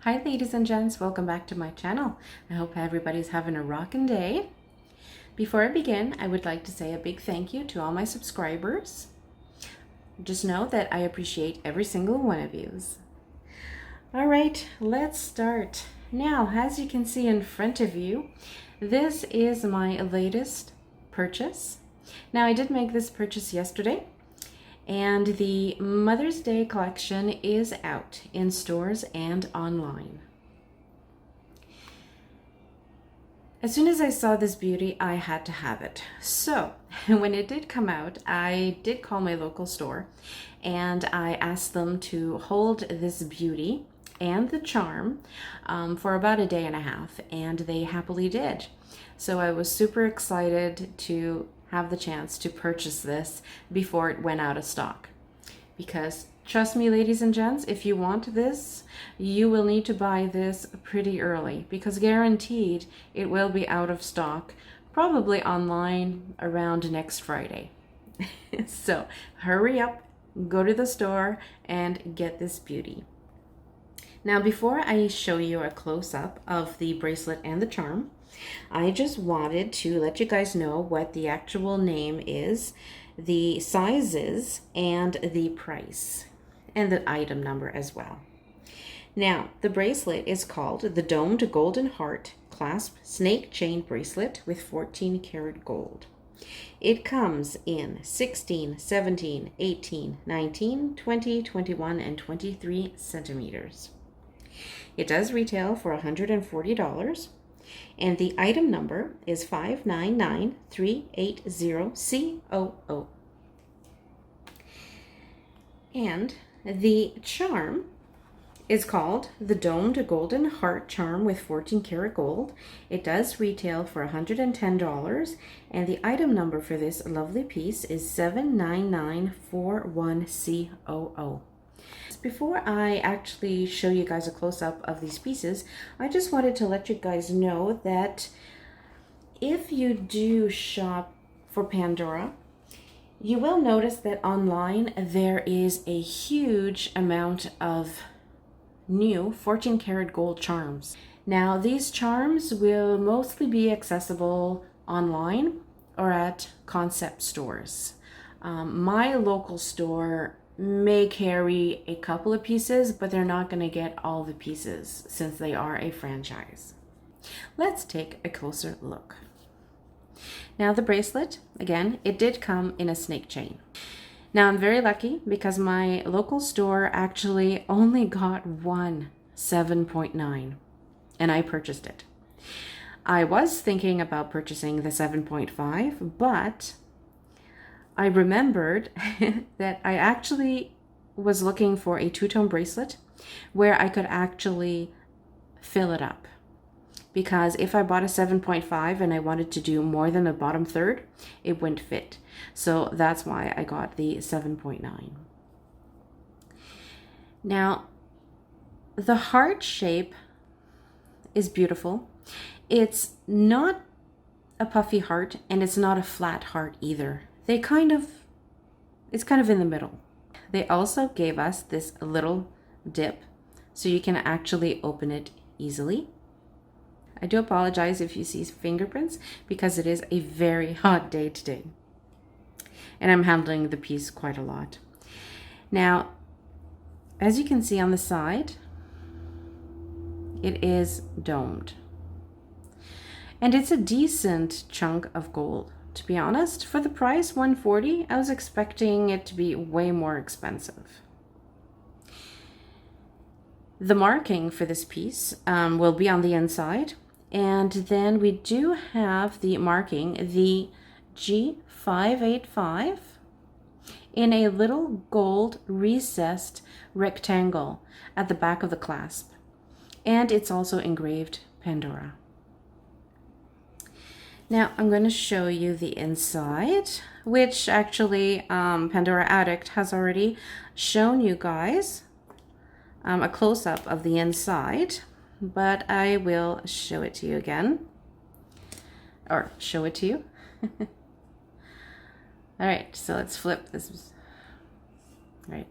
Hi ladies and gents, welcome back to my channel. I hope everybody's having a rockin' day. Before I begin, I would like to say a big thank you to all my subscribers. Just know that I appreciate every single one of yous. All right, let's start. Now, as you can see in front of you, this is my latest purchase. Now, I did make this purchase yesterday, and the Mother's Day collection is out in stores and online. As soon as I saw this beauty, I had to have it. So when it did come out, I did call my local store and I asked them to hold this beauty and the charm for about a day and a half, and they happily did. So I was super excited to have the chance to purchase this before it went out of stock, because trust me, ladies and gents, if you want this, you will need to buy this pretty early, because guaranteed it will be out of stock probably online around next Friday. So hurry up, go to the store and get this beauty. Now, before I show you a close-up of the bracelet and the charm, I just wanted to let you guys know what the actual name is, the sizes, and the price, and the item number as well. Now, the bracelet is called the Domed Golden Heart Clasp Snake Chain Bracelet with 14 karat gold. It comes in 16, 17, 18, 19, 20, 21, and 23 centimeters. It does retail for $140, and the item number is 599380COO. And the charm is called the Domed Golden Heart Charm with 14 karat gold. It does retail for $110, and the item number for this lovely piece is 79941COO. Before I actually show you guys a close-up of these pieces, I just wanted to let you guys know that if you do shop for Pandora, you will notice that online there is a huge amount of new 14 karat gold charms. Now, these charms will mostly be accessible online or at concept stores. My local store may carry a couple of pieces, but they're not going to get all the pieces since they are a franchise. Let's take a closer look. Now, the bracelet, again, it did come in a snake chain. Now, I'm very lucky because my local store actually only got one 7.9, and I purchased it. I was thinking about purchasing the 7.5, but I remembered that I actually was looking for a two-tone bracelet where I could actually fill it up. Because if I bought a 7.5 and I wanted to do more than the bottom third, it wouldn't fit. So that's why I got the 7.9. Now, the heart shape is beautiful. It's not a puffy heart and it's not a flat heart either. It's kind of in the middle. They also gave us this little dip so you can actually open it easily. I do apologize if you see fingerprints because it is a very hot day today. And I'm handling the piece quite a lot. Now, as you can see on the side, it is domed. And it's a decent chunk of gold. To be honest, for the price, $140, I was expecting it to be way more expensive. The marking for this piece will be on the inside. And then we do have the marking, the G585, in a little gold recessed rectangle at the back of the clasp. And it's also engraved Pandora. Now I'm going to show you the inside, which actually Pandora Addict has already shown you guys a close-up of the inside, but I will show it to you again, or show it to you. All right, so let's flip this. All right.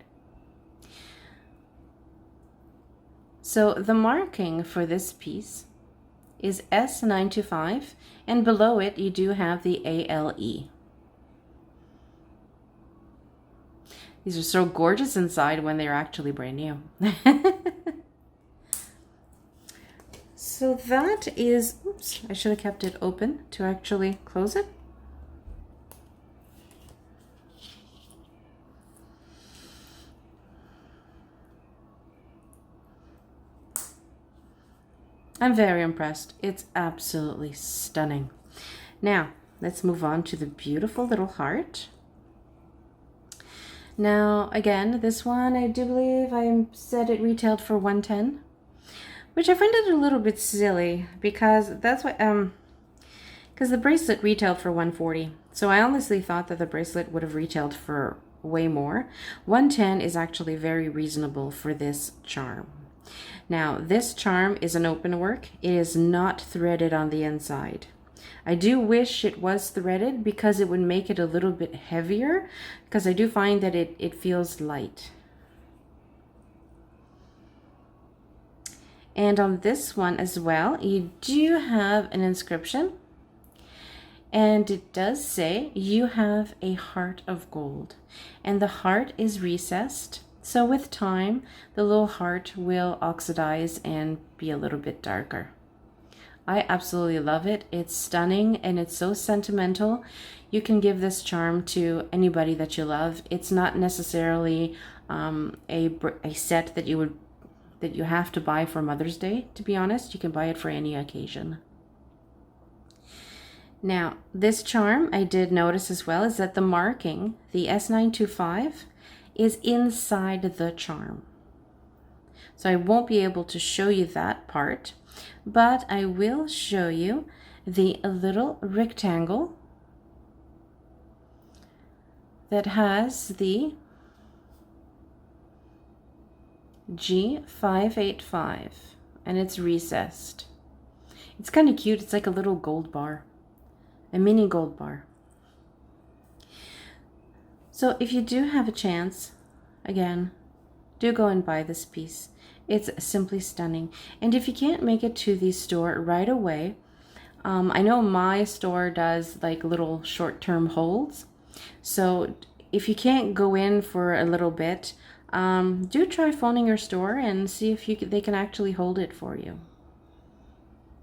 So the marking for this piece is S925, and below it you do have the ALE. These are so gorgeous inside when they're actually brand new. So that is, oops, I should have kept it open to actually close it. I'm very impressed. It's absolutely stunning. Now, let's move on to the beautiful little heart. Now, again, this one, I do believe I said it retailed for $110, which I find it a little bit silly because that's what, because the bracelet retailed for $140. So I honestly thought that the bracelet would have retailed for way more. $110 is actually very reasonable for this charm. Now, this charm is an open work. It is not threaded on the inside. I do wish it was threaded because it would make it a little bit heavier, because I do find that it feels light. And on this one as well, you do have an inscription. And it does say you have a heart of gold. And the heart is recessed. So with time, the little heart will oxidize and be a little bit darker. I absolutely love it. It's stunning and it's so sentimental. You can give this charm to anybody that you love. It's not necessarily a set that you have to buy for Mother's Day, to be honest. You can buy it for any occasion. Now, this charm, I did notice as well, is that the marking, the S925, is inside the charm. So I won't be able to show you that part, but I will show you the little rectangle that has the G585, and it's recessed. It's kind of cute. It's like a little gold bar, a mini gold bar. So if you do have a chance, again, do go and buy this piece. It's simply stunning. And if you can't make it to the store right away, I know my store does like little short-term holds. So if you can't go in for a little bit, do try phoning your store and see if they can actually hold it for you.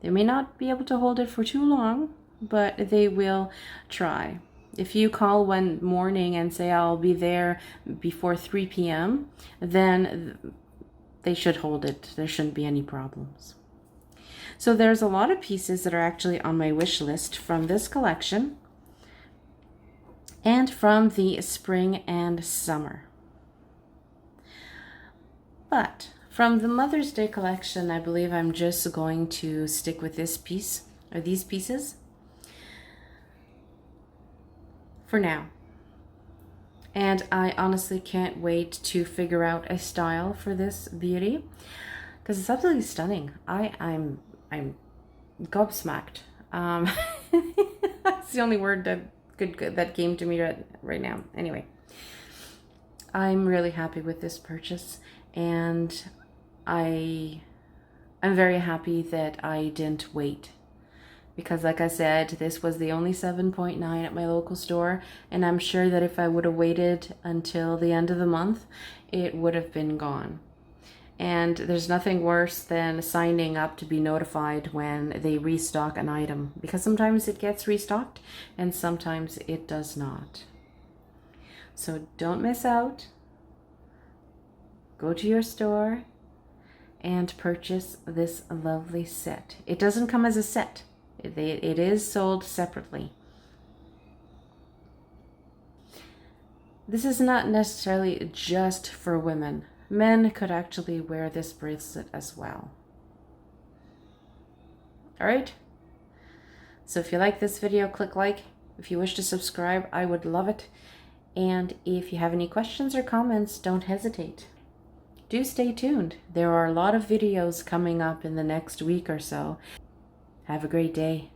They may not be able to hold it for too long, but they will try. If you call one morning and say, I'll be there before 3 p.m., then they should hold it. There shouldn't be any problems. So there's a lot of pieces that are actually on my wish list from this collection and from the spring and summer. But from the Mother's Day collection, I believe I'm just going to stick with this piece, or these pieces, for now. And I honestly can't wait to figure out a style for this beauty because it's absolutely stunning. I'm gobsmacked. That's the only word that came to me right now. Anyway, I'm really happy with this purchase, and I'm very happy that I didn't wait. Because like I said, this was the only 7.9 at my local store, and I'm sure that if I would have waited until the end of the month, it would have been gone. And there's nothing worse than signing up to be notified when they restock an item, because sometimes it gets restocked and sometimes it does not. So don't miss out. Go to your store and purchase this lovely set. It doesn't come as a set. It is sold separately. This is not necessarily just for women. Men could actually wear this bracelet as well. Alright? So if you like this video, click like. If you wish to subscribe, I would love it. And if you have any questions or comments, don't hesitate. Do stay tuned. There are a lot of videos coming up in the next week or so. Have a great day.